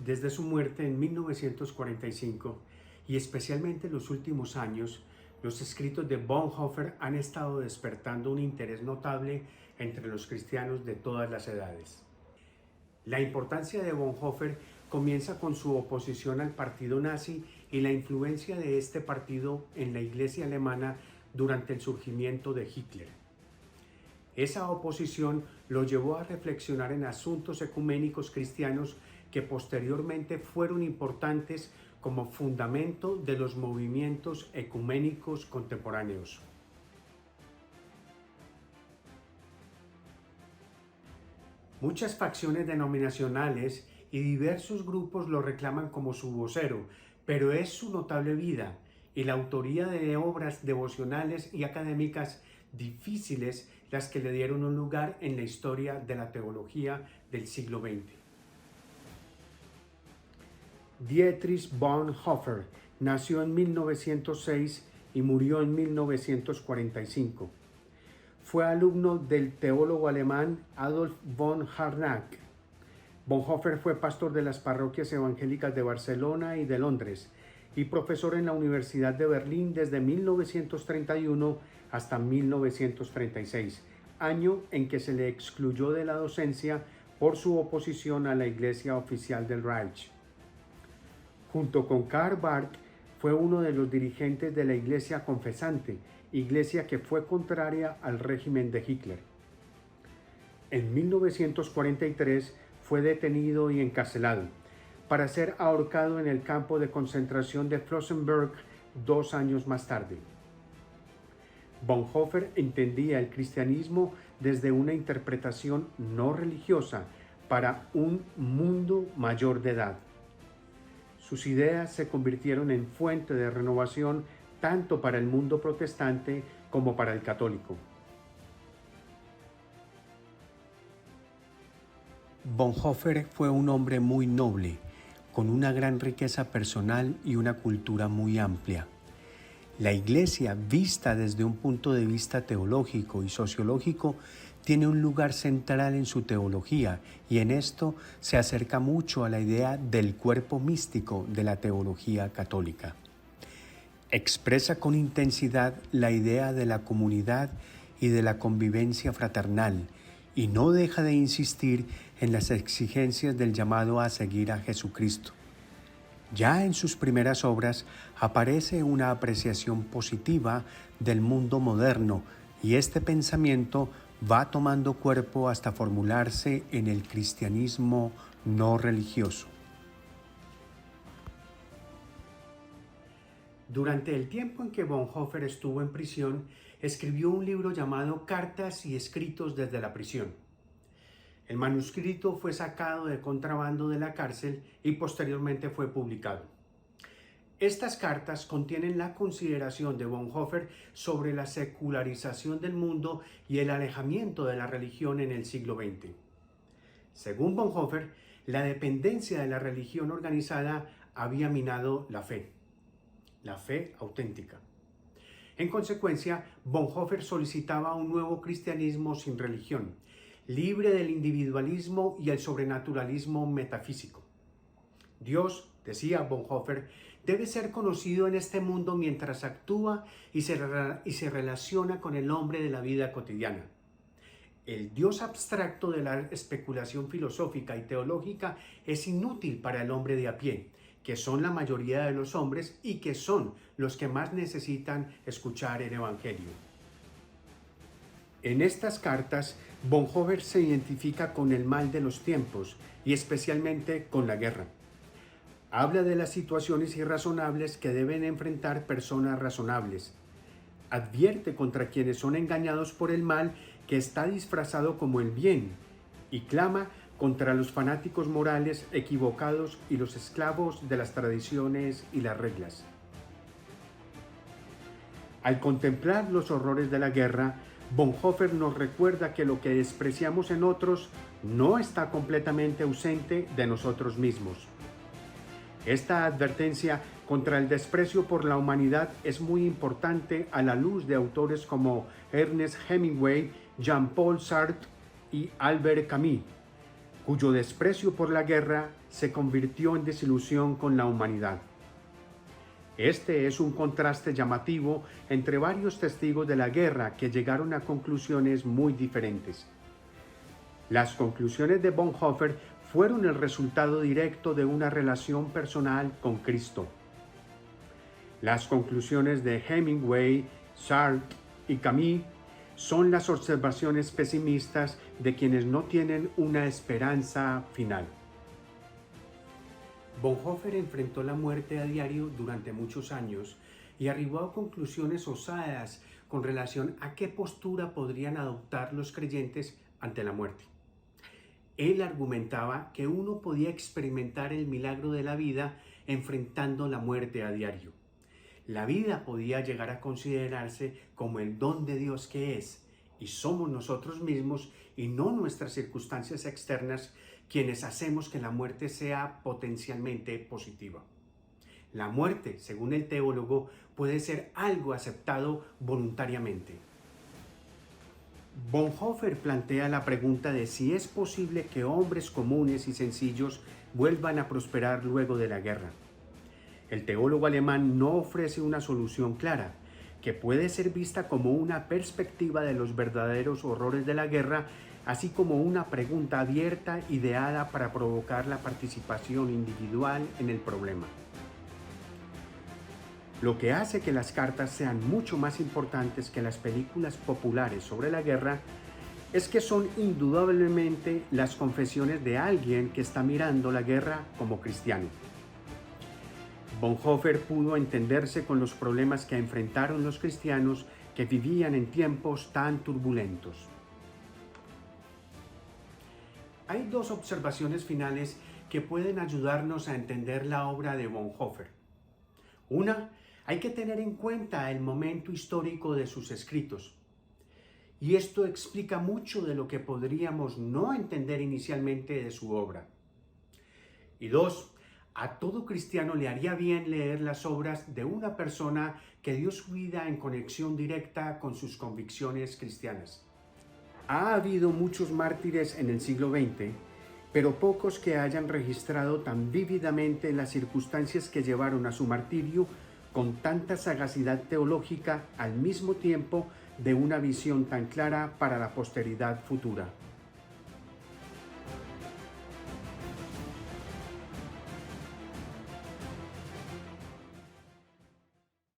Desde su muerte en 1945 y especialmente en los últimos años, los escritos de Bonhoeffer han estado despertando un interés notable entre los cristianos de todas las edades. La importancia de Bonhoeffer comienza con su oposición al partido nazi y la influencia de este partido en la Iglesia alemana durante el surgimiento de Hitler. Esa oposición lo llevó a reflexionar en asuntos ecuménicos cristianos que posteriormente fueron importantes como fundamento de los movimientos ecuménicos contemporáneos. Muchas facciones denominacionales y diversos grupos lo reclaman como su vocero, pero es su notable vida y la autoría de obras devocionales y académicas difíciles las que le dieron un lugar en la historia de la teología del siglo XX. Dietrich Bonhoeffer nació en 1906 y murió en 1945. Fue alumno del teólogo alemán Adolf von Harnack. Bonhoeffer fue pastor de las parroquias evangélicas de Barcelona y de Londres y profesor en la Universidad de Berlín desde 1931 hasta 1936, año en que se le excluyó de la docencia por su oposición a la Iglesia oficial del Reich. Junto con Karl Barth, fue uno de los dirigentes de la Iglesia Confesante, iglesia que fue contraria al régimen de Hitler. En 1943 fue detenido y encarcelado, para ser ahorcado en el campo de concentración de Flossenbürg 2 años más tarde. Bonhoeffer entendía el cristianismo desde una interpretación no religiosa para un mundo mayor de edad. Sus ideas se convirtieron en fuente de renovación tanto para el mundo protestante como para el católico. Bonhoeffer fue un hombre muy noble, con una gran riqueza personal y una cultura muy amplia. La Iglesia, vista desde un punto de vista teológico y sociológico, tiene un lugar central en su teología y en esto se acerca mucho a la idea del cuerpo místico de la teología católica. Expresa con intensidad la idea de la comunidad y de la convivencia fraternal y no deja de insistir en las exigencias del llamado a seguir a Jesucristo. Ya en sus primeras obras aparece una apreciación positiva del mundo moderno y este pensamiento va tomando cuerpo hasta formularse en el cristianismo no religioso. Durante el tiempo en que Bonhoeffer estuvo en prisión, escribió un libro llamado Cartas y Escritos desde la prisión. El manuscrito fue sacado de contrabando de la cárcel y posteriormente fue publicado. Estas cartas contienen la consideración de Bonhoeffer sobre la secularización del mundo y el alejamiento de la religión en el siglo XX. Según Bonhoeffer, la dependencia de la religión organizada había minado la fe auténtica. En consecuencia, Bonhoeffer solicitaba un nuevo cristianismo sin religión, libre del individualismo y el sobrenaturalismo metafísico. Dios, decía Bonhoeffer, debe ser conocido en este mundo mientras actúa y se relaciona con el hombre de la vida cotidiana. El Dios abstracto de la especulación filosófica y teológica es inútil para el hombre de a pie, que son la mayoría de los hombres y que son los que más necesitan escuchar el Evangelio. En estas cartas, Bonhoeffer se identifica con el mal de los tiempos y especialmente con la guerra. Habla de las situaciones irrazonables que deben enfrentar personas razonables. Advierte contra quienes son engañados por el mal que está disfrazado como el bien y clama contra los fanáticos morales equivocados y los esclavos de las tradiciones y las reglas. Al contemplar los horrores de la guerra, Bonhoeffer nos recuerda que lo que despreciamos en otros no está completamente ausente de nosotros mismos. Esta advertencia contra el desprecio por la humanidad es muy importante a la luz de autores como Ernest Hemingway, Jean-Paul Sartre y Albert Camus, cuyo desprecio por la guerra se convirtió en desilusión con la humanidad. Este es un contraste llamativo entre varios testigos de la guerra que llegaron a conclusiones muy diferentes. Las conclusiones de Bonhoeffer fueron el resultado directo de una relación personal con Cristo. Las conclusiones de Hemingway, Sartre y Camus son las observaciones pesimistas de quienes no tienen una esperanza final. Bonhoeffer enfrentó la muerte a diario durante muchos años y arribó a conclusiones osadas con relación a qué postura podrían adoptar los creyentes ante la muerte. Él argumentaba que uno podía experimentar el milagro de la vida enfrentando la muerte a diario. La vida podía llegar a considerarse como el don de Dios que es, y somos nosotros mismos y no nuestras circunstancias externas quienes hacemos que la muerte sea potencialmente positiva. La muerte, según el teólogo, puede ser algo aceptado voluntariamente. Bonhoeffer plantea la pregunta de si es posible que hombres comunes y sencillos vuelvan a prosperar luego de la guerra. El teólogo alemán no ofrece una solución clara, que puede ser vista como una perspectiva de los verdaderos horrores de la guerra, así como una pregunta abierta ideada para provocar la participación individual en el problema. Lo que hace que las cartas sean mucho más importantes que las películas populares sobre la guerra es que son indudablemente las confesiones de alguien que está mirando la guerra como cristiano. Bonhoeffer pudo entenderse con los problemas que enfrentaron los cristianos que vivían en tiempos tan turbulentos. Hay dos observaciones finales que pueden ayudarnos a entender la obra de Bonhoeffer. Una, hay que tener en cuenta el momento histórico de sus escritos. Y esto explica mucho de lo que podríamos no entender inicialmente de su obra. Y dos, a todo cristiano le haría bien leer las obras de una persona que dio su vida en conexión directa con sus convicciones cristianas. Ha habido muchos mártires en el siglo XX, pero pocos que hayan registrado tan vívidamente las circunstancias que llevaron a su martirio con tanta sagacidad teológica al mismo tiempo de una visión tan clara para la posteridad futura.